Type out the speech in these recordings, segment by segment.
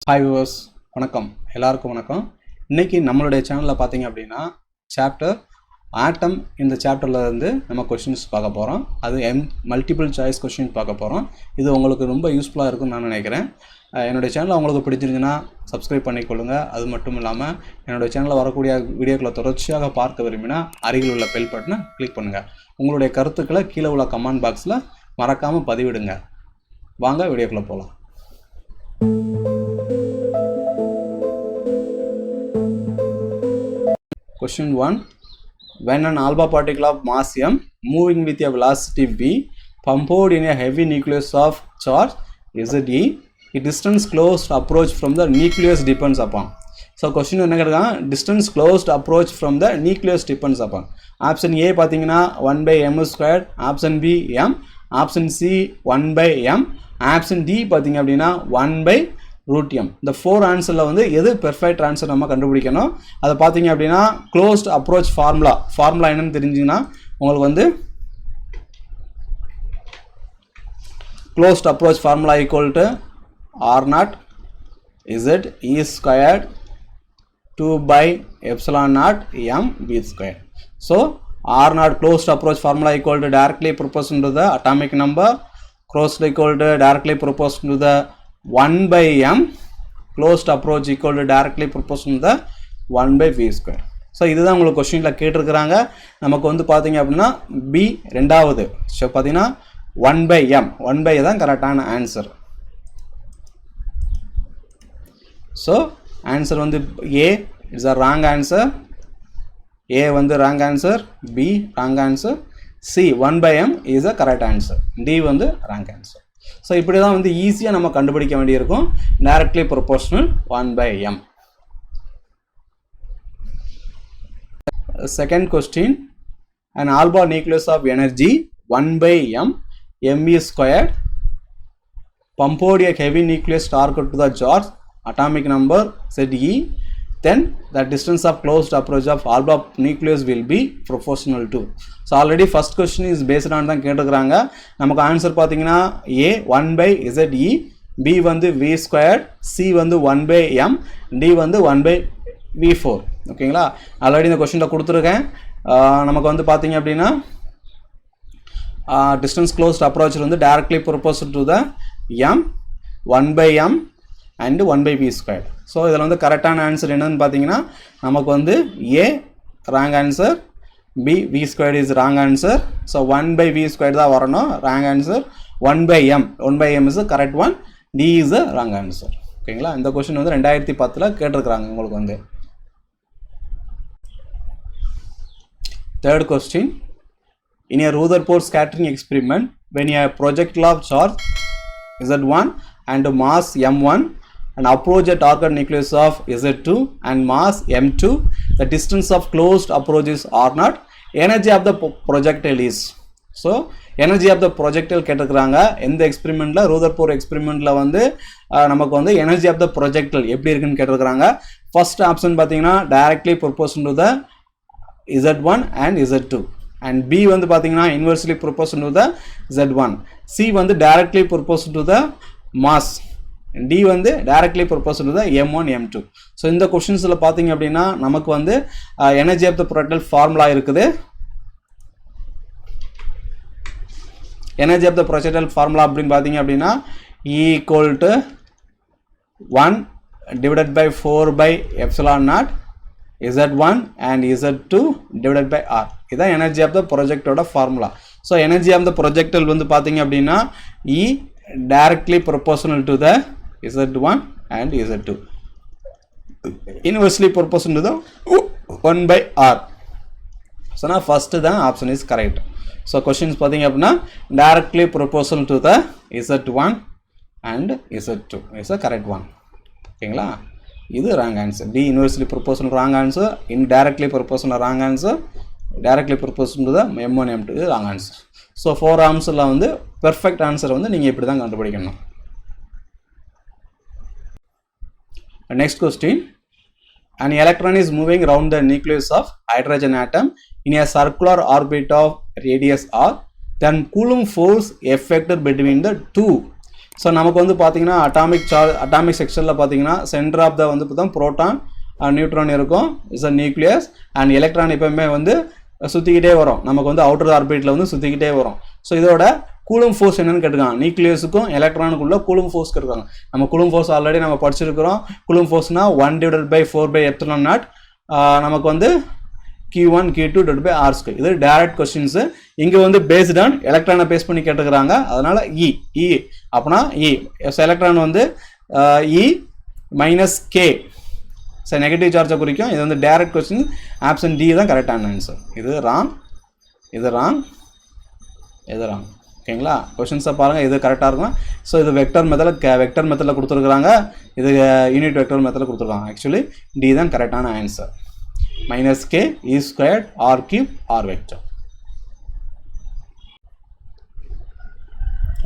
Hi viewers, வணக்கம். எல்லாருக்கும் வணக்கம். இன்றைக்கி நம்மளுடைய சேனலில் பார்த்தீங்க அப்படின்னா சாப்டர் ஆட்டம் இந்த சாப்டரில் இருந்து நம்ம கொஷின்ஸ் பார்க்க போகிறோம். அது மல்டிபிள் சாய்ஸ் கொஷின் பார்க்க போகிறோம். இது உங்களுக்கு ரொம்ப யூஸ்ஃபுல்லாக இருக்கும்னு நான் நினைக்கிறேன். என்னுடைய சேனலை உங்களுக்கு பிடிச்சிருந்துச்சுன்னா சப்ஸ்கிரைப் பண்ணிக்கொள்ளுங்கள். அது மட்டும் இல்லாமல் என்னுடைய சேனலில் வரக்கூடிய வீடியோக்களை தொடர்ச்சியாக பார்க்க விரும்பினா அருகில் உள்ள பெல் பட்டனை கிளிக் பண்ணுங்கள். உங்களுடைய கருத்துக்களை கீழே உள்ள கமெண்ட் பாக்ஸில் மறக்காமல் பதிவிடுங்க. வாங்க வீடியோக்குள்ளே போகலாம். Question 1. When an alpha particle of mass m moving with a velocity v pumped in a heavy nucleus of charge Ze, the distance closed approach from the nucleus depends upon. So question என்ன கேட்குறாங்க, distance closed approach from the nucleus depends upon. Option A பார்த்தீங்கன்னா 1/m², option B m, option C 1/m, option D பார்த்தீங்க அப்படின்னா 1/√m. இந்த 4 ஆன்சரில் வந்து எது perfect answer நம்ம கண்டுபிடிக்கணும். அதை பார்த்தீங்க அப்படின்னா க்ளோஸ்ட் அப்ரோச் ஃபார்முலா என்னன்னு தெரிஞ்சிங்கன்னா உங்களுக்கு வந்து closed approach formula equal to R0 Z E squared 2/ε0 m v squared. So R0 closed approach formula equal to directly proportional to the atomic number, closed equal to directly proportional to the 1/m, closed approach equal to directly proportional to the 1/v square. So இதுதான் உங்களுக்கு கொஸ்டினில் கேட்டிருக்கிறாங்க. நமக்கு வந்து பார்த்தீங்க அப்படின்னா B ரெண்டாவது. So பார்த்தீங்கன்னா 1/m, 1/m தான் கரெக்டான ஆன்சர். ஸோ ஆன்சர் வந்து A it's a wrong answer. A வந்து wrong answer, B wrong answer, C 1/m is a correct answer, D வந்து ராங் ஆன்சர். ஸோ இப்படி தான் வந்து ஈஸியாக நம்ம கண்டுபிடிக்க வேண்டியிருக்கும். Directly proportional 1/m. Second question, an alpha nucleus of energy 1/m mv² pumped a heavy nucleus target to the charge atomic number Ze, then the distance of closed approach of alpha nucleus will be proportional to. So already first question is based on தான் கேட்டிருக்கிறாங்க. நமக்கு answer பார்த்தீங்கன்னா A 1/Ze, B வந்து v², C வந்து 1/m, D வந்து 1/v4. ஓகேங்களா, already இந்த கொஸ்டினில் கொடுத்துருக்கேன். நமக்கு வந்து பார்த்தீங்க அப்படின்னா distance closed approach வந்து directly proportional to the m 1/m and 1/v². So இதில் வந்து கரெக்டான ஆன்சர் என்னன்னு பார்த்தீங்கன்னா நமக்கு வந்து A wrong answer, B v² is wrong answer. So 1/v² தான் வரணும் wrong answer. 1/m is correct one, D is wrong answer. ஓகேங்களா, இந்த கொஸ்டின் வந்து 2010 கேட்டிருக்கிறாங்க உங்களுக்கு வந்து. Third question, in a Rutherford scattering experiment when a projectile of charge Z1 and mass m1 and approach a target nucleus of Z2 and mass m2, the distance of closed approach is R0, energy of the projectile is. So energy of the projectile கேட்டிருக்கிறாங்க. எந்த எக்ஸ்பெரிமெண்ட்ல, Rutherford எக்ஸ்பெரிமெண்ட்ல வந்து நமக்கு வந்து energy of the projectile எப்படி இருக்குன்னு கேட்டிருக்கிறாங்க. First option பார்த்தீங்கன்னா directly proportional to the Z1 and Z2, and B வந்து பார்த்தீங்கன்னா inversely proportional to the Z1, C வந்து directly proportional to the mass, D வந்து directly proportional to the m1 m2. So இந்த கொஸ்டின்ஸில் பார்த்தீங்க அப்படின்னா நமக்கு வந்து energy of the projectile formula இருக்குது. Energy of the projectile formula அப்படின்னு பார்த்தீங்க அப்படின்னா E equal to 1 divided by 4/ε0 Z1 and Z2 divided by R. இதுதான் எனர்ஜி ஆஃப் த ப்ரொஜெக்டோட formula. So energy of the projectile வந்து பார்த்தீங்க அப்படின்னா E directly proportional to the Z1 and Z2, inversely proportional to the 1/R. So now first the option is correct. So questions பார்த்தீங்க அப்படின்னா directly proportional to the Z1 and Z2 is the correct one. ஓகேங்களா, இது wrong answer. D inversely proportional wrong answer, indirectly proportional wrong answer, directly proportional to the m1 m2 இது wrong answer. So 4 ஆன்சரில் வந்து perfect answer வந்து நீங்கள் இப்படி தான் கண்டுபிடிக்கணும். Next question, an electron is moving around the nucleus of hydrogen atom in a circular orbit of radius r, then Coulomb force effected between the two so நமக்கு வந்து பார்த்தீங்கன்னா atomic செக்ஷனில் பார்த்தீங்கன்னா சென்டர் ஆஃப் த வந்து பார்த்தா proton neutron இருக்கும், is a nucleus. And electron எப்பவுமே வந்து சுற்றிக்கிட்டே வரும், நமக்கு வந்து அவுட்டர் ஆர்பிட்டில் வந்து சுற்றிக்கிட்டே வரும். ஸோ இதோட கூலும் ஃபோர்ஸ் என்னன்னு கேட்டுருக்காங்க. நியூக்ளியஸுக்கும் எலக்ட்ரானுக்குள்ள கூலும் ஃபோர்ஸ் கேட்டுருக்காங்க. நம்ம கூலும் ஃபோர்ஸ் ஆல்ரெடி நம்ம படிச்சிருக்கிறோம். கூலும் ஃபோர்ஸ்னா 1/4/4/0 நமக்கு வந்து Q1 Q2 /R². இது டைரக்ட் கொஸ்டின்ஸு. இங்கே வந்து பேஸ்ட் ஆன் எலக்ட்ரானை பேஸ் பண்ணி கேட்டுக்கிறாங்க. அதனால இ அப்படின்னா எலக்ட்ரான் வந்து இ மைனஸ் கே நெகட்டிவ் சார்ஜை குறிக்கும். இது வந்து டைரக்ட் கொஸ்டின். ஆப்ஷன் டி தான் கரெக்டான ஆன்சர். இது ராங், இது ராங், இது ராங். ஓகேங்களா? கொஸ்டின்ஸை பாருங்கள், இது கரெக்டாக இருக்கும். ஸோ இது வெக்டர் மெத்தடில் கொடுத்துருக்குறாங்க, இது யூனிட் வெக்டர் மெத்தடில் கொடுத்துருக்காங்க. ஆக்சுவலி டி தான் கரெக்டான answer. -k E² R³ R vector.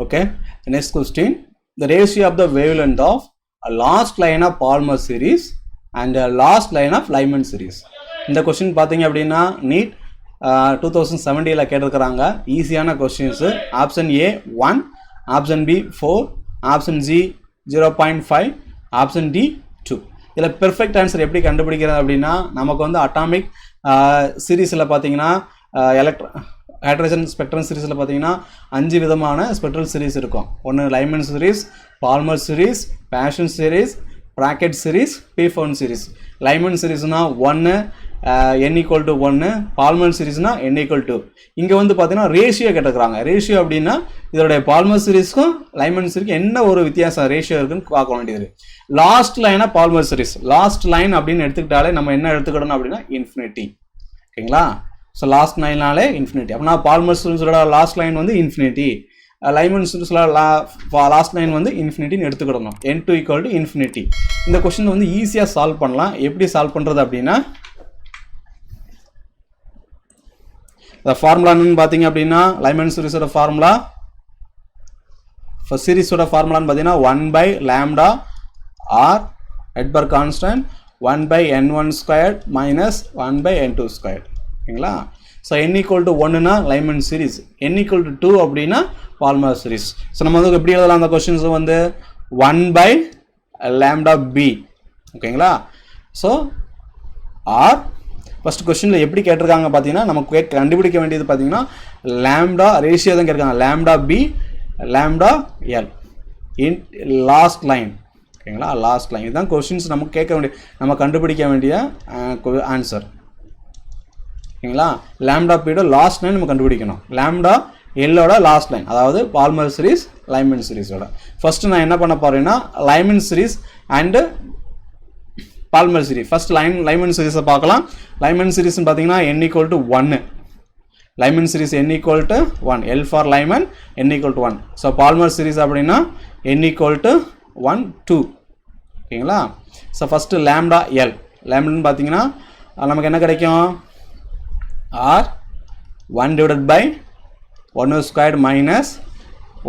Okay, next question. The ratio of the wavelength of a last line of Palmer series and a last line of Lyman series. இந்த question பார்த்தீங்க அப்படின்னா NEET 2017 கேட்டிருக்கிறாங்க. ஈஸியான questions. Option A 1, option B 4, option C 0.5, option D 2. இதில் perfect answer எப்படி கண்டுபிடிக்கிறது அப்படின்னா, நமக்கு வந்து அட்டாமிக் சீரீஸில் பார்த்தீங்கன்னா ஹைட்ரஜன் ஸ்பெக்ட்ரம் சீரீஸில் பார்த்தீங்கன்னா 5 விதமான ஸ்பெக்ட்ரல் சீரீஸ் இருக்கும். ஒன்று Lyman series, Balmer series, Paschen series, Brackett series, Pfund series. Lyman சீரீஸ்னால் 1 n = 1, பால்மர் சீரீஸ்னா n = 2. இங்கே வந்து பார்த்தீங்கன்னா ரேஷியோ கேட்டுக்கிறாங்க. ரேஷியோ அப்படின்னா இதோடைய பால்மர் சீரீஸ்க்கும் லைமன் சீரிஸ்க்கும் என்ன ஒரு வித்தியாசம் ரேஷியோ இருக்குன்னு பார்க்க வேண்டியது. லாஸ்ட் லைனாக பால்மர் சீரீஸ், லாஸ்ட் லைன் அப்படின்னு எடுத்துக்கிட்டாலே நம்ம என்ன எடுத்துக்கிடணும் அப்படின்னா இன்ஃபினிட்டி. ஓகேங்களா? ஸோ லாஸ்ட் லைன்னாலே இன்ஃபினிட்டி. அப்படின்னா பால்மர் சீரீஸோட லாஸ்ட் லைன் வந்து இன்ஃபினிட்டி, லைமன் சீரீஸில் லாஸ்ட் லைன் வந்து இன்ஃபினிட்டின்னு எடுத்துக்கிடணும். n2 = infinity. இந்த கொஸ்டின் வந்து ஈஸியாக சால்வ் பண்ணலாம். எப்படி சால்வ் பண்ணுறது அப்படின்னா, இந்த ஃபார்முலா என்னன்னு பார்த்தீங்க அப்படின்னா, லைமன் சீரீஸோட ஃபார்முலா, ஃபர்ஸ்ட் சீரீஸோட ஃபார்முலான்னு பார்த்தீங்கன்னா 1/λ r Edberg constant 1/n1² minus 1/n2². ஓகேங்களா? ஸோ n = 1னா லைமன் சீரீஸ், n = 2 அப்படின்னா பால்மர் சீரீஸ். ஸோ நம்ம வந்து எப்படி எழுதலாம் அந்த கொஸ்டின்ஸ் வந்து 1/λb. ஓகேங்களா? ஸோ ஆர் ஃபர்ஸ்ட் கொஸ்டினில் எப்படி கேட்டிருக்காங்க பார்த்தீங்கன்னா, நமக்கு கண்டுபிடிக்க வேண்டியது பார்த்தீங்கன்னா லாம்டா ரேஷியோ தான் கேட்டிருக்காங்க. λb λl in last line. ஓகேங்களா? Last line. இதுதான் கொஸ்டின்ஸ் நமக்கு கேட்க வேண்டிய, நம்ம கண்டுபிடிக்க வேண்டிய ஆன்சர். ஓகேங்களா? லாம்டா பீடோ லாஸ்ட் லைன் நம்ம கண்டுபிடிக்கணும். லாம்டா எல்லோட லாஸ்ட் லைன், அதாவது பால்மர் சீரீஸ் லைமன் சீரீஸோட. ஃபர்ஸ்ட் நான் என்ன பண்ண போறேன்னா Lyman series and Balmer series. First Lyman சீரீஸை பார்க்கலாம். லைமன் சீரீஸ் பார்த்தீங்கன்னா n = 1. Lyman series n = 1, L for Lyman, n = 1. So Balmer series அப்படின்னா n = 1 2. ஓகேங்களா? So first lambda L. லாம்டான்னு பார்த்தீங்கன்னா நமக்கு என்ன கிடைக்கும்? R 1/1² minus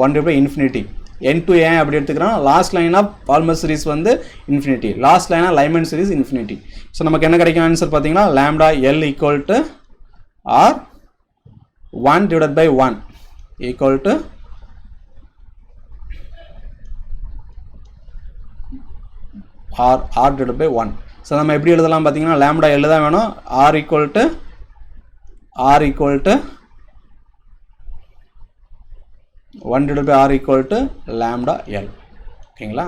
1/infinity. n2 ஏன் அப்படி எடுத்துக்கிறோம்? Last line of Balmer series வந்து infinity, last line of Lyman series infinity. So நமக்கு என்ன கிடைக்கும் ஆன்சர் பார்த்தீங்கன்னா lambda L = R 1/1 = r/1. So நம்ம எப்படி எழுதலாம் பார்த்தீங்கன்னா லாம்டா எல் தான் வேணும். r = 1/r = lambda l. ஓகேங்களா?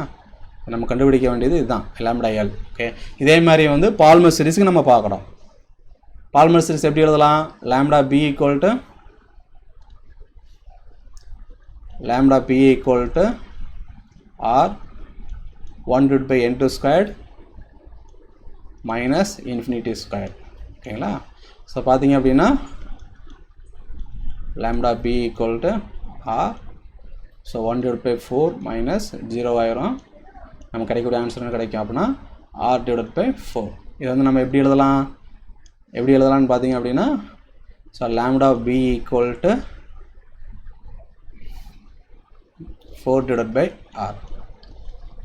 நம்ம கண்டுபிடிக்க வேண்டியது இதுதான் lambda l. ஓகே, இதே மாதிரி வந்து பால்மர் சீரிஸ்க்கு நம்ம பார்க்குறோம். பால்மர் சீரிஸ் எப்படி எழுதலாம்? lambda b = r 1/n2² minus infinity². ஓகேங்களா? ஸோ பார்த்தீங்க அப்படின்னா lambda b = r, so 1/4 minus 0 ஆயிரும். நம்ம கிடைக்கக்கூடிய ஆன்சர் கிடைக்கும் அப்படின்னா r/4. இதை வந்து நம்ம எப்படி எழுதலாம்னு பார்த்தீங்க அப்படின்னா, ஸோ lambda b = 4/r.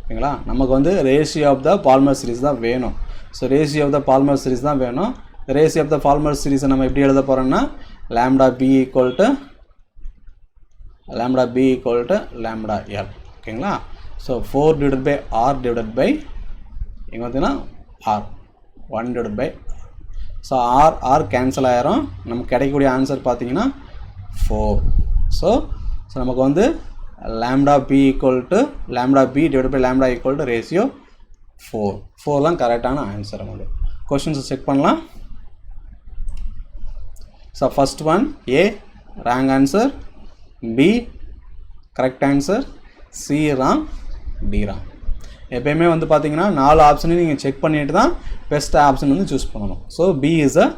ஓகேங்களா? நமக்கு வந்து ratio of the Balmer series தான் வேணும். So ratio of the Balmer series தான் வேணும். ரேஷியோ ஆஃப் த பால்மர் சீரிஸை நம்ம எப்படி எழுத போகிறோம்னா lambda b = lambda l. ஓகேங்களா. So 4 divided by r divided by இங்கே பார்த்தீங்கன்னா r 1 divided by so r cancel ஆயிரும். நமக்கு கிடைக்கக்கூடிய ஆன்சர் பார்த்தீங்கன்னா 4. ஸோ நமக்கு வந்து lambda b equal to lambda b divided by lambda equal to ratio 4 தான் கரெக்டான ஆன்சர். நமக்கு கொஷின்ஸை செக் பண்ணலாம். So first one A wrong answer, B correct answer, C wrong, D wrong. எப்பயுமே வந்து பார்த்தீங்கன்னா 4 ஆப்ஷனையும் நீங்கள் செக் பண்ணிட்டு தான் பெஸ்ட் ஆப்ஷன் வந்து சூஸ் பண்ணணும். So B is a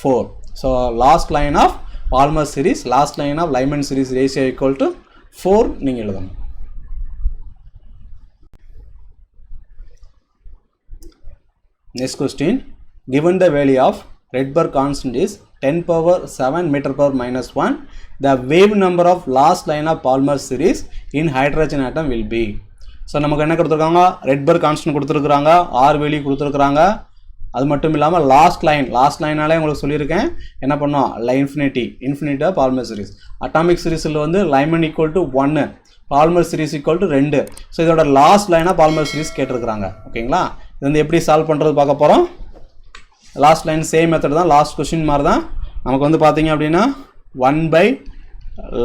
4. So last line of Balmer series, last line of Lyman series ratio equal to 4 நீங்கள் எழுதணும். Next question, given the value of Rydberg constant is 10 power 7 meter power minus 1, the wave number of last line of Palmer series in hydrogen atom will be. So நமக்கு என்ன கொடுத்துருக்காங்க, ரெட்பர்க் constant கொடுத்துருக்குறாங்க, R value கொடுத்துருக்குறாங்க. அது மட்டும் இல்லாமல் last லைனாலே உங்களுக்கு சொல்லியிருக்கேன் என்ன பண்ணோம், infinity of Balmer series. Atomic சீரிஸில் வந்து Lyman equal to 1, Balmer series equal to 2. So இதோட லாஸ்ட் லைனாக பால்மர் சீரிஸ் கேட்டிருக்கிறாங்க. ஓகேங்களா, இது வந்து எப்படி சால்வ் பண்ணுறது பார்க்க போகிறோம். லாஸ்ட் லைன் சேம் மெத்தட் தான், லாஸ்ட் கொஸ்டின் மாதிரி தான். நமக்கு வந்து பார்த்தீங்க அப்படின்னா 1 by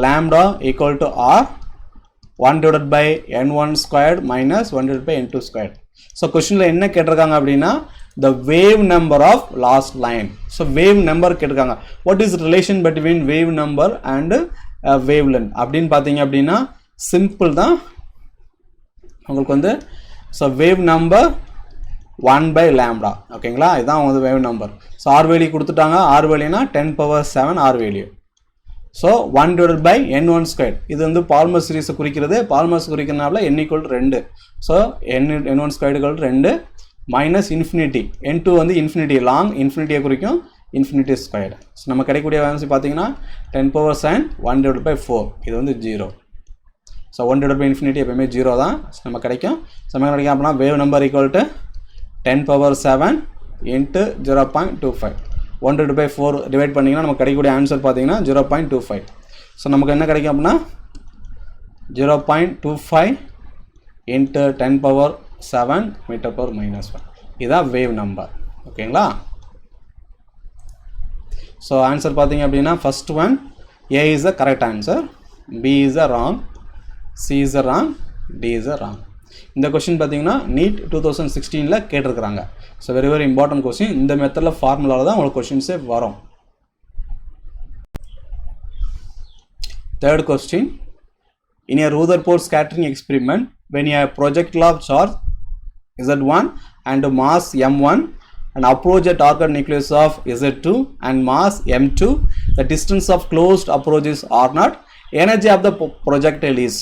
lambda equal to r 1 divided by n1 squared minus 1 divided by n2 squared. So கொஸ்டினில் என்ன கேட்டிருக்காங்க அப்படின்னா the wave number of last line. So wave number கேட்டிருக்காங்க. what is relation between wave number and wavelength அப்படின்னு பார்த்தீங்க அப்படின்னா simple தான் உங்களுக்கு வந்து. So wave number 1 by lambda. ஓகேங்களா, இதுதான் வந்து wave number. So R value கொடுத்துட்டாங்க, ஆர் வேல்யூனா 10 power 7 R value. So 1 divided by n1 squared, இது வந்து பால்மர் சீரிஸை குறிக்கிறது. பால்மர்ஸ் குறிக்கிறனால n equal to 2. So n1 squared equal to 2 minus infinity, n2 வந்து infinity, long இன்ஃபினிட்டியை குறிக்கும், இன்ஃபினிட்டி ஸ்கொயர்டு. ஸோ நம்ம கிடைக்கக்கூடிய answer பார்த்தீங்கன்னா 10 power 7 1 divided by 4, இது வந்து 0. ஸோ 1 divided by infinity எப்பவுமே 0 தான் நம்ம கிடைக்கும். ஸோ நம்ம கிடைக்கும் அப்படின்னா wave number equal to 10 power 7 into 0.25. 1 divided by 4 divide பண்ணிங்கன்னா நமக்கு கிடைக்கக்கூடிய ஆன்சர் பார்த்தீங்கன்னா 0.25. ஸோ நமக்கு என்ன கிடைக்கும் அப்படின்னா 0.25 into 10 power 7 meter power minus 1. இதுதான் வேவ் நம்பர். ஓகேங்களா, ஸோ ஆன்சர் பார்த்தீங்க அப்படின்னா first one A is the correct answer, B is the wrong, C is the wrong, D is the wrong. இந்த கொஸ்டின் பார்த்தீங்கன்னா நீட் 2016 கேட்டிருக்கிறாங்க. So very very important question. இந்த மெத்தடில் ஃபார்முலாவில் தான் உங்களுக்கு கொஸ்டின்ஸே வரும். Third question, in a Rutherford scattering experiment when a projectile of charge Z1 and mass M1 and approach a target nucleus of Z2 and mass M2, the distance of closed approach is R0, energy of the projectile is.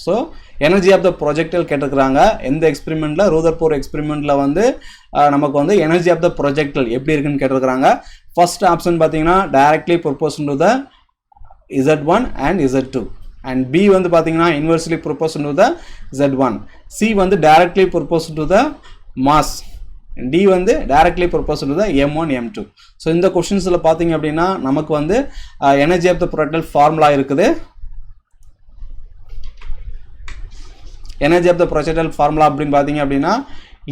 So energy of the projectile கேட்டிருக்கிறாங்க. எந்த எக்ஸ்பெரிமெண்ட்டில், Rutherford எக்ஸ்பெரிமெண்ட்டில் வந்து நமக்கு வந்து energy of the projectile எப்படி இருக்குன்னு கேட்டிருக்கிறாங்க. First option பார்த்தீங்கன்னா directly proportion to the Z1 and Z2, and B வந்து பார்த்தீங்கன்னா inversely proportion to the Z1, C வந்து directly proportion to the mass, D வந்து directly proportion to the M1 M2. So இந்த கொஸ்டின்ஸில் பார்த்தீங்க அப்படின்னா நமக்கு வந்து energy of the projectile formula இருக்குது. Energy of the projectile formula அப்படின்னு பார்த்தீங்க அப்படின்னா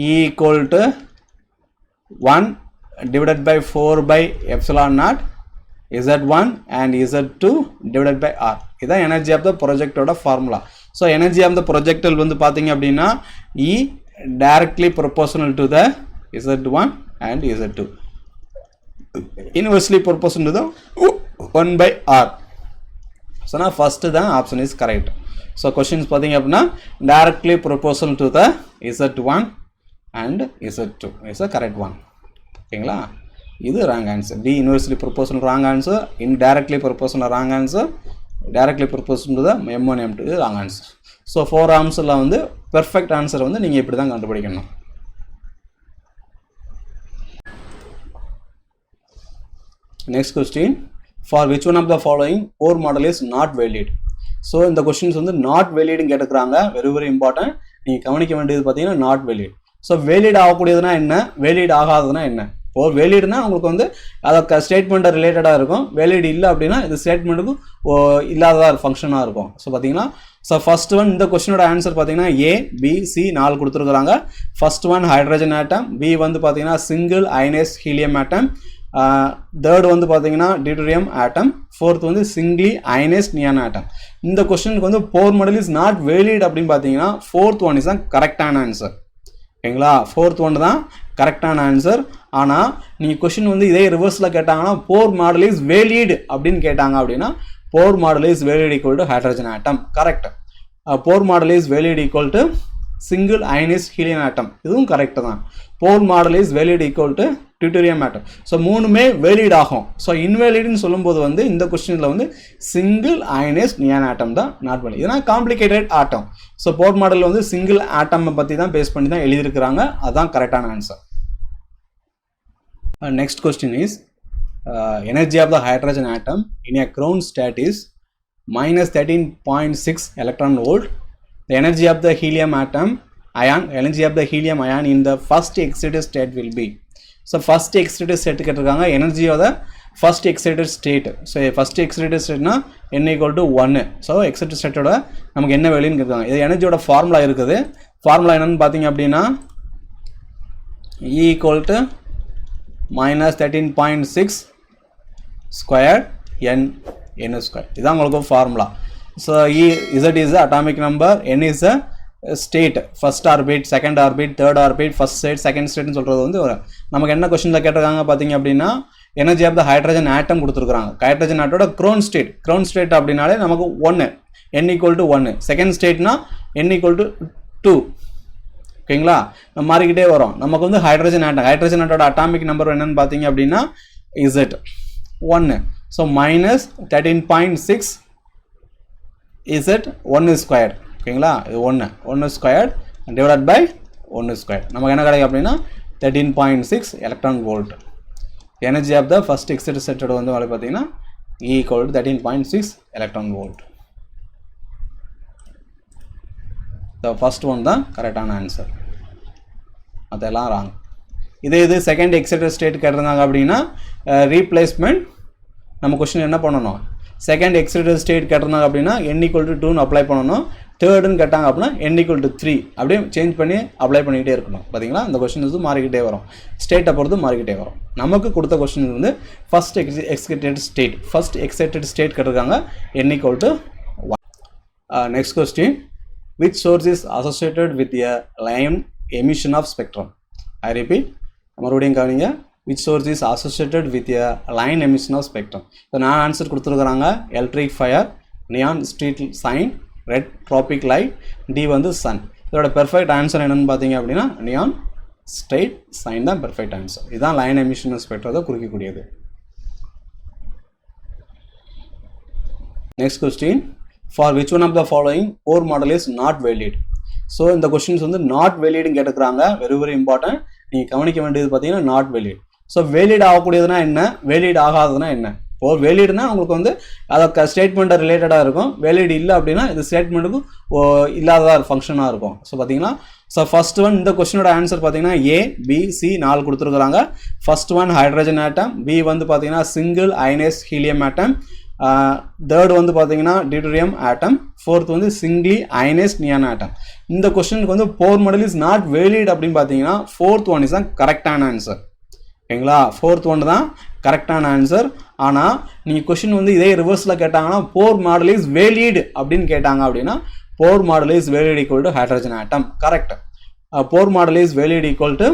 E equal to 1 divided by 4 by epsilon naught Z1 and Z2 divided by R. இதுதான் எனர்ஜி ஆஃப் த ப்ரொஜெக்டோட formula. So energy of the projectile வந்து பார்த்தீங்க அப்படின்னா E directly proportional to the Z1 and Z2, inversely proportional to the 1 by R. So நான் first தான் option is correct. So questions பார்த்தீங்க அப்படின்னா directly proportional to the Z1 and Z2 is a correct one. ஓகேங்களா, இது wrong answer. D inversely proportional wrong answer, indirectly proportional wrong answer, directly proportional to the M1 M2 இது wrong answer. So 4 ஆன்சரில் வந்து perfect answer வந்து நீங்கள் இப்படி தான் கண்டுபிடிக்கணும். Next question, for which one of the following core model is not valid. So இந்த questions வந்து not வேலிட்னு கேட்டுக்கிறாங்க. Very very important. நீங்கள் கவனிக்க வேண்டியது பார்த்தீங்கன்னா நாட் வேலிட். ஸோ வேலிட் ஆகக்கூடியதுனா என்ன, வேலிட் ஆகாததுனா என்ன. இப்போ வேலிட்னா உங்களுக்கு வந்து அதை ஸ்டேட்மெண்ட்டை ரிலேட்டடாக இருக்கும். வேலிட் இல்லை அப்படின்னா இது ஸ்டேட்மெண்ட்டுக்கும் இல்லாததாக ஃபங்க்ஷனாக இருக்கும். ஸோ பார்த்தீங்கன்னா ஸோ ஃபர்ஸ்ட் ஒன் இந்த கொஸ்டினோட ஆன்சர் பார்த்தீங்கன்னா ஏ பி சி 4 கொடுத்துருக்குறாங்க. First one hydrogen atom, B வந்து பார்த்தீங்கன்னா சிங்கிள் அயனைஸ் ஹீலியம் ஆட்டம், தேர்ட் வந்து பார்த்தீங்கன்னா டியூட்டீரியம் ஆட்டம், ஃபோர்த் வந்து சிங்கிளி அயனைஸ் நியான் ஆட்டம். இந்த கொஸ்டினுக்கு வந்து Bohr model is not valid அப்படின்னு பார்த்தீங்கன்னா ஃபோர்த் ஒன் இஸ் தான் கரெக்டான ஆன்சர். ஓகேங்களா, ஃபோர்த் ஒன் தான் கரெக்டான ஆன்சர். ஆனால் நீங்கள் கொஸ்டின் வந்து இதே ரிவர்ஸில் கேட்டாங்கன்னா போர் மாடல் இஸ் வேலிட் அப்படின்னு கேட்டாங்க அப்படின்னா Bohr model is valid equal to hydrogen atom. Correct. Bohr model is valid equal to single அயனைஸ் helium atom, இதுவும் கரெக்ட் தான். Bohr model is valid equal to deuterium atom. So மூணுமே valid ஆகும். So இன்வேலிட்னு சொல்லும்போது வந்து இந்த கொஸ்டினில் வந்து சிங்கிள் அயனைஸ் நியான் ஆட்டம் தான் நாட் வேலிட். இதனால் complicated atom. So Bohr model வந்து சிங்கிள் ஆட்டம் பற்றி தான் பேஸ் பண்ணி தான் எழுதியிருக்கிறாங்க. அதுதான் கரெக்டான answer. Next question is energy of the hydrogen atom in a ground state is minus 13.6 electron volt. The energy of the helium atom energy of the helium ion in the first excited state will be. So first excited state கேட்டிருக்காங்க, energy of the first excited state. So first excited state na n equal to 1. So excited state ஓட நமக்கு என்ன வேல்யூன்னு கேட்குறாங்க. இது எனர்ஜியோட formula இருக்குது. Formula என்னன்னு பார்த்தீங்க அப்படின்னா E equal to minus 13.6 square n square. இதான் உங்களுக்கு formula. So Z is the atomic number, n is the state, first orbit, second orbit, third orbit, first state, second state னு சொல்கிறது வந்து நமக்கு என்ன கொஸ்டினில் கேட்டிருக்காங்க பார்த்தீங்க அப்படின்னா energy of the hydrogen atom கொடுத்துருக்குறாங்க. ஹைட்ரஜன் ஆட்டோட க்ரோன் ஸ்டேட் அப்படின்னாலே நமக்கு 1, n equal to 1. செகண்ட் ஸ்டேட்னா n equal to 2. ஓகேங்களா, நம்ம மாறிக்கிட்டே வரோம். நமக்கு வந்து ஹைட்ரஜன் ஆட்டோட அட்டாமிக் நம்பர் என்னன்னு பார்த்தீங்க அப்படின்னா Z 1. So minus 13.6 Z 1 square. ஓகேங்களா, இது 1 ஸ்கொயர் டிவைடட் பை 1 ஸ்கொயர். நமக்கு என்ன கிடைக்கும் அப்படின்னா 13.6 electron volt. Energy of the first excited ஸ்டேட்டோட வந்து பார்த்தீங்கன்னா E equal to 13.6 electron volt. First one தான் கரெக்டான ஆன்சர், அதெல்லாம் ராங். இது செகண்ட் எக்ஸைட்டட் ஸ்டேட் கேட்டிருந்தாங்க அப்படின்னா ரீப்ளேஸ்மெண்ட் நம்ம கொஸ்டின் என்ன பண்ணணும், செகண்ட் எக்ஸைட்டட் ஸ்டேட் கேட்டிருந்தாங்க அப்படின்னா n equal to 2 அப்ளை பண்ணணும். தேர்டுன்னு கேட்டாங்க அப்படின்னா n equal to 3 அப்படியே சேஞ்ச் பண்ணி அப்ளை பண்ணிக்கிட்டே இருக்கணும். பார்த்தீங்களா, இந்த கொஸ்டின் வந்து மாறிக்கிட்டே வரும், ஸ்டேட்டை பொறுத்து மாறிக்கிட்டே வரும். நமக்கு கொடுத்த கொஸ்டின் வந்து ஃபர்ஸ்ட் எக்ஸைட்டட் ஸ்டேட் கேட்டிருக்காங்க, n equal to 1. Next question, which source is associated with a line emission of spectrum? I repeat, மறுபடியும் கவனிங்க, which source is associated with a line emission of spectrum? இப்போ நான் answer கொடுத்துருக்குறாங்க, electric fire, neon street sign, red traffic light, D வந்து sun. இதோட perfect answer என்னன்னு பார்த்தீங்க அப்படின்னா நியான் ஸ்ட்ரைட் சைன் தான் பெர்ஃபெக்ட் ஆன்சர். இதுதான் லைன் எமிஷன் ஸ்பெக்ட்ரத்தை குறிக்கக்கூடியது. Next question, for which one of the following Bohr model is not valid? So இந்த கொஸ்டின்ஸ் வந்து நாட் வேலிட்னு கேட்டுக்கிறாங்க. Very important. நீங்கள் கவனிக்க வேண்டியது பார்த்தீங்கன்னா நாட் வேலிட். ஸோ வேலிட் ஆகக்கூடியதுனா என்ன, வேலிட் ஆகாததுன்னா என்ன? இப்போ வேலிட்னா உங்களுக்கு வந்து அதை ஸ்டேட்மெண்ட்டை ரிலேட்டடாக இருக்கும். வேலிட் இல்லை அப்படின்னா இது ஸ்டேட்மெண்ட்டுக்கும் இல்லாததாக ஃபங்க்ஷனாக இருக்கும். ஸோ பார்த்தீங்கன்னா ஸோ ஃபர்ஸ்ட் ஒன் இந்த கொஸ்டினோட ஆன்சர் பார்த்தீங்கன்னா ஏ பி சி 4 கொடுத்துருக்குறாங்க. First one hydrogen atom, B வந்து பார்த்தீங்கன்னா சிங்கிள் அயனைஸ் ஹீலியம் ஆட்டம், தேர்ட் வந்து பார்த்தீங்கன்னா டியூட்டீரியம் ஆட்டம், ஃபோர்த் வந்து சிங்கிளி அயனைஸ் நியான் ஆட்டம். இந்த கொஸ்டினுக்கு வந்து Bohr model is not valid அப்படின்னு பார்த்தீங்கன்னா ஃபோர்த் ஒன் இஸ் தான் கரெக்டான ஆன்சர். ஓகேங்களா, ஃபோர்த் ஒன் தான் கரெக்டான ஆன்சர். ஆனால் நீங்கள் கொஸ்டின் வந்து இதே ரிவர்ஸில் கேட்டாங்கன்னா போர் மாடல் இஸ் வேலிட் அப்படின்னு கேட்டாங்க அப்படின்னா Bohr model is valid equal to hydrogen atom. Correct. Bohr model is valid equal to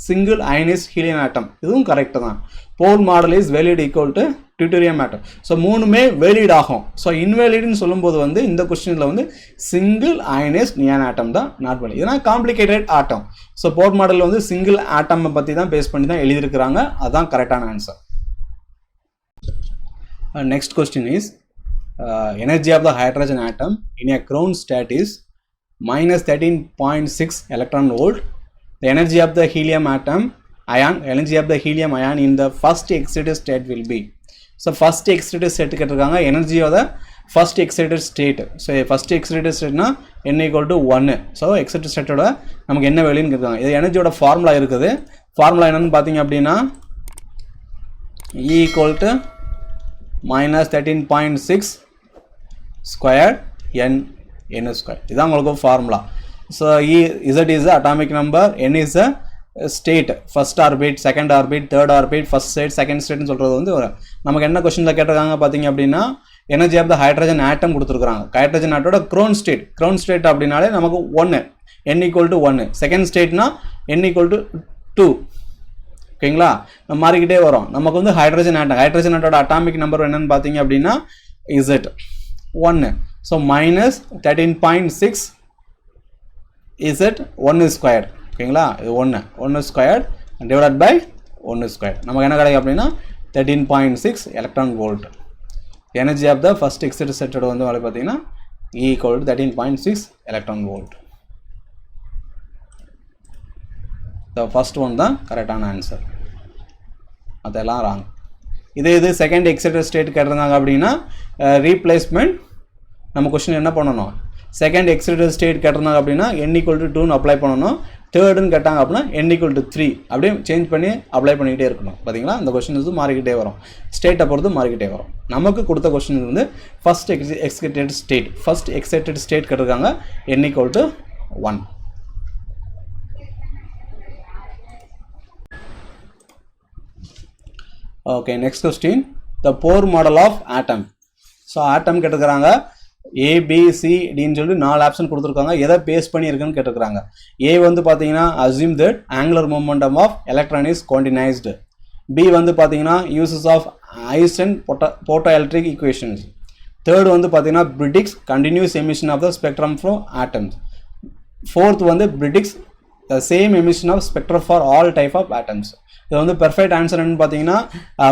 single அயனைஸ் helium atom, இதுவும் கரெக்ட் தான். Bohr model is valid equal to deuterium atom. So மூணுமே valid ஆகும். So இன்வேலிட்னு சொல்லும்போது வந்து இந்த கொஸ்டினில் வந்து சிங்கிள் அயனைஸ் நியான் ஆட்டம் தான் நாட் வேலிட். இதனால் complicated atom. So Bohr model வந்து சிங்கிள் ஆட்டம் பற்றி தான் பேஸ் பண்ணி தான் எழுதியிருக்கிறாங்க. அதுதான் கரெக்டான answer. Next question is energy of the hydrogen atom in a ground state is minus 13.6 electron volt. The energy of the helium atom energy of the helium ion in the first excited state will be. So first excited state கேட்டிருக்காங்க, energy of the first excited state. So first excited ஸ்டேட்னா n equal to 1. So excited ஸ்டேட்டோட நமக்கு என்ன வேல்யூன்னு கேட்குறாங்க. இது எனர்ஜியோட formula இருக்குது. Formula என்னன்னு பார்த்தீங்க அப்படின்னா E equal to minus 13.6 square n n square. இதான் உங்களுக்கு formula. So z is the atomic number, n is the state, first orbit, second orbit, third orbit, first state, second state னு சொல்றது வந்து நமக்கு என்ன क्वेश्चनல கேட்டிருக்காங்க பாத்தீங்க அப்படினா energy of the hydrogen atom கொடுத்திருக்காங்க. ஹைட்ரஜன் ஆட்டோட க்ரோன் ஸ்டேட் அப்படினாலே நமக்கு 1 n equal to 1, செகண்ட் ஸ்டேட்னா n equal to 2. ஓகேங்களா? நம்ம மாறிக்கிட்டே வரோம். நமக்கு வந்து ஹைட்ரஜன் ஆட்டோட அட்டாமிக் நம்பர் என்னன்னு பாத்தீங்க அப்படினா z 1. so minus 13.6 z 1 squared. ஓகேங்களா? இது 1 squared divided by 1 squared. நமக்கு என்ன கிடைக்கும் அப்படினா 13.6 electron volt. Energy of the first excited வந்து பாத்தீங்கன்னா E equal to 13.6 electron volt. The first one தான் கரெக்டான ஆன்சர். அதெல்லாம் ராங். இது செகண்ட் எக்ஸைட்டட் ஸ்டேட் கேட்டிருந்தாங்க அப்படின்னா ரீப்ளேஸ்மெண்ட் நம்ம क्वेश्चन என்ன பண்ணணும், செகண்ட் எக்ஸைட்டட் ஸ்டேட் கேட்டிருந்தாங்க அப்படின்னா n equal to 2 அப்ளை பண்ணணும். தேர்டுன்னு கேட்டாங்க அப்படின்னா n equal to 3 அப்படியே சேஞ்ச் பண்ணி அப்ளை பண்ணிக்கிட்டே இருக்கணும். பார்த்தீங்களா? இந்த கொஸ்டின் வந்து மாறிக்கிட்டே வரும், ஸ்டேட்டை பொறுத்து மாறிக்கிட்டே வரும். நமக்கு கொடுத்த கொஸ்டின் வந்து ஃபர்ஸ்ட் எக்ஸைட்டட் ஸ்டேட் கேட்டிருக்காங்க n equal to 1. Okay, next question, the Bohr model of atom. So atom கேட்டிருக்காங்க A, B, C, D ன்னு சொல்லி 4 ஆப்ஷன் கொடுத்துருக்காங்க. எதை பேஸ் பண்ணி இருக்குன்னு கேட்டிருக்காங்க. A வந்து பார்த்தீங்கன்னா assume that angular momentum of electron is quantized. B வந்து பார்த்தீங்கன்னா uses of Einstein photoelectric equations. Third வந்து பார்த்தீங்கன்னா predicts continuous emission of the spectrum from atoms. Fourth வந்து predicts the same emission of spectrum for all type of atoms. இது வந்து perfect answer என்னன்னு பார்த்தீங்கன்னா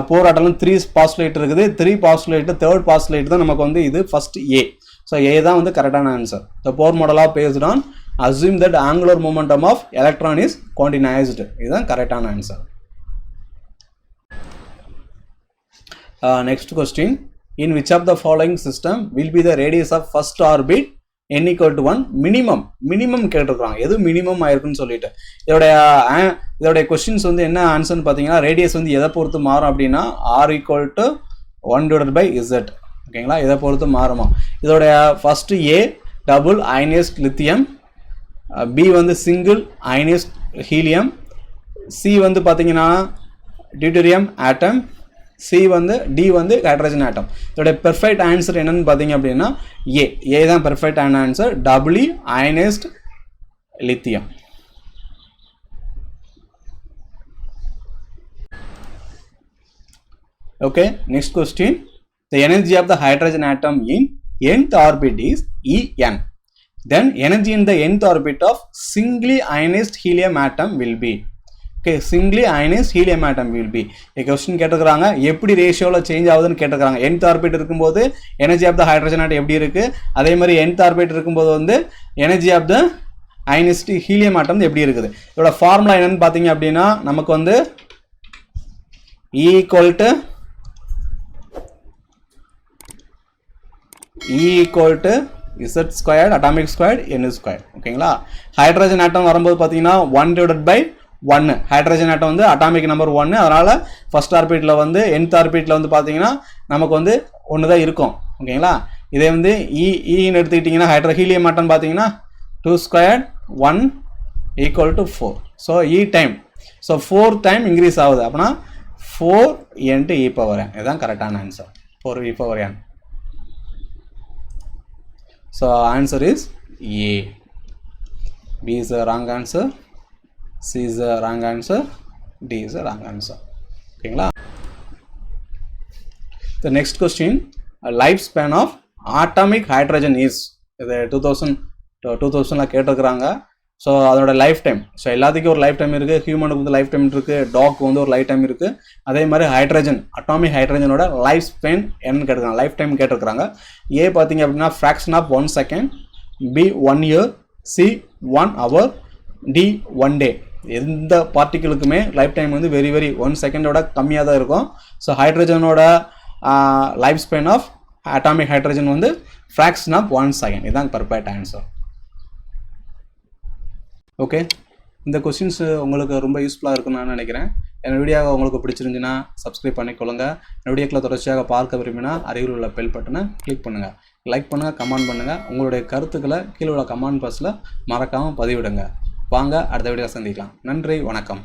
போர் ஆட்டம்ல 3 postulate இருக்குது. 3 பாஸ்டுலேட் தேர்ட் பாஸ்டுலேட் தான் நமக்கு வந்து இது ஃபர்ஸ்ட் A. ஸோ A தான் வந்து கரெக்டான answer. The Bohr model of based on assume that angular momentum of electron is quantised. இதுதான் கரெக்டான answer. Next question, in which of the following system will be the radius of first orbit n equal to 1 minimum கேட்டிருக்காங்க. எது minimum ஆயிருக்குன்னு சொல்லிட்டு இதோடைய questions வந்து என்ன ஆன்சர்னு பார்த்தீங்கன்னா ரேடியஸ் வந்து எதை பொறுத்து மாறும் அப்படின்னா r equal to 1 divided by z. ஓகேங்களா? இதை பொறுத்து மாறுமா. இதோடைய first A double ionised lithium, B வந்து சிங்கிள் அயனைஸ்ட் ஹீலியம், C வந்து பார்த்தீங்கன்னா டியூட்டீரியம் ஆட்டம், C வந்து D வந்து ஹைட்ரஜன் ஆட்டம். இதோட பெர்ஃபெக்ட் ஆன்சர் என்னன்னு பார்த்தீங்க அப்படின்னா A தான் perfect answer, W ionised lithium. Okay, next question, the energy of the hydrogen atom in nth orbit is En. Then energy in the nth orbit of singly ionized helium atom will be. Okay, singly ionized helium atom will be. A question கேட்டிருக்காங்க எப்படி ரேஷியோல change ஆகுதுன்னு கேட்டிருக்காங்க. nth orbit இருக்கும்போது energy of the hydrogen atom எப்படி இருக்கு, அதே மாதிரி nth orbit இருக்கும்போது வந்து energy of the ionised helium atom எப்படி இருக்குது. இதோட ஃபார்முலா என்னன்னு பார்த்தீங்க அப்படின்னா நமக்கு வந்து E equal to Z squared atomic squared n squared. ஓகேங்களா? ஹைட்ரஜன் ஆட்டம் வரும்போது பார்த்தீங்கன்னா 1 divided by 1. ஹைட்ரஜன் ஆட்டம் வந்து அட்டாமிக் நம்பர் 1, அதனால ஃபர்ஸ்ட் ஆர்பிட்ல வந்து nth ஆர்பிட்ல வந்து பார்த்தீங்கன்னா நமக்கு வந்து 1 தான் இருக்கும். ஓகேங்களா? இதே வந்து ன்னு எடுத்துக்கிட்டிங்கன்னா ஹீலியம் ஆட்டம் பார்த்தீங்கன்னா 2 squared 1 equal to 4. So E time, so 4 time increase ஆகுது அப்படின்னா 4 into e power n. இதுதான் கரெக்டான answer, 4 e power n. So answer is A. B is the wrong answer, C is the wrong answer, D is the wrong answer. Okay. The next question, lifespan of atomic hydrogen is 2000 கேட்டிருக்காங்க. So அதோட life time, so எல்லாத்துக்கும் ஒரு life time இருக்குது, ஹியூமனுக்கு வந்து life time இருக்குது, talk வந்து ஒரு life time இருக்குது. அதே மாதிரி ஹைட்ரஜன் அட்டாமிக் ஹைட்ரஜனோட லைஃப் ஸ்பேன் என்னன்னு கேட்டிருக்காங்க, லைஃப் டைம் கேட்டிருக்காங்க. ஏ பார்த்தீங்க அப்படின்னா fraction of 1 second, B 1 year, C 1 hour, D 1 day. எந்த பார்ட்டிகளுக்குமே லைஃப் டைம் வந்து வெரி 1 செகண்டோட கம்மியாக தான் இருக்கும். ஸோ ஹைட்ரஜனோட life span of atomic hydrogen வந்து ஃப்ராக்ஷன் ஆஃப் 1 செகண்ட். இதுதான் பெர்ஃபெக்ட் ஆன்சர். ஓகே, இந்த கொஸ்டின்ஸ் உங்களுக்கு ரொம்ப யூஸ்ஃபுல்லாக இருக்குன்னு நான் நினைக்கிறேன். என் வீடியோ உங்களுக்கு பிடிச்சிருந்துச்சுன்னா சப்ஸ்கிரைப் பண்ணிக்கொள்ளுங்க. என் வீடியோக்களை தொடர்ச்சியாக பார்க்க விரும்பினா அருகில் உள்ள பெல் பட்டனை கிளிக் பண்ணுங்கள். லைக் பண்ணுங்கள், கமெண்ட் பண்ணுங்கள். உங்களுடைய கருத்துக்களை கீழே உள்ள கமெண்ட் பாக்ஸில் மறக்காமல் பதிவிடுங்க. வாங்க அடுத்த வீடியோ சந்திக்கலாம். நன்றி, வணக்கம்.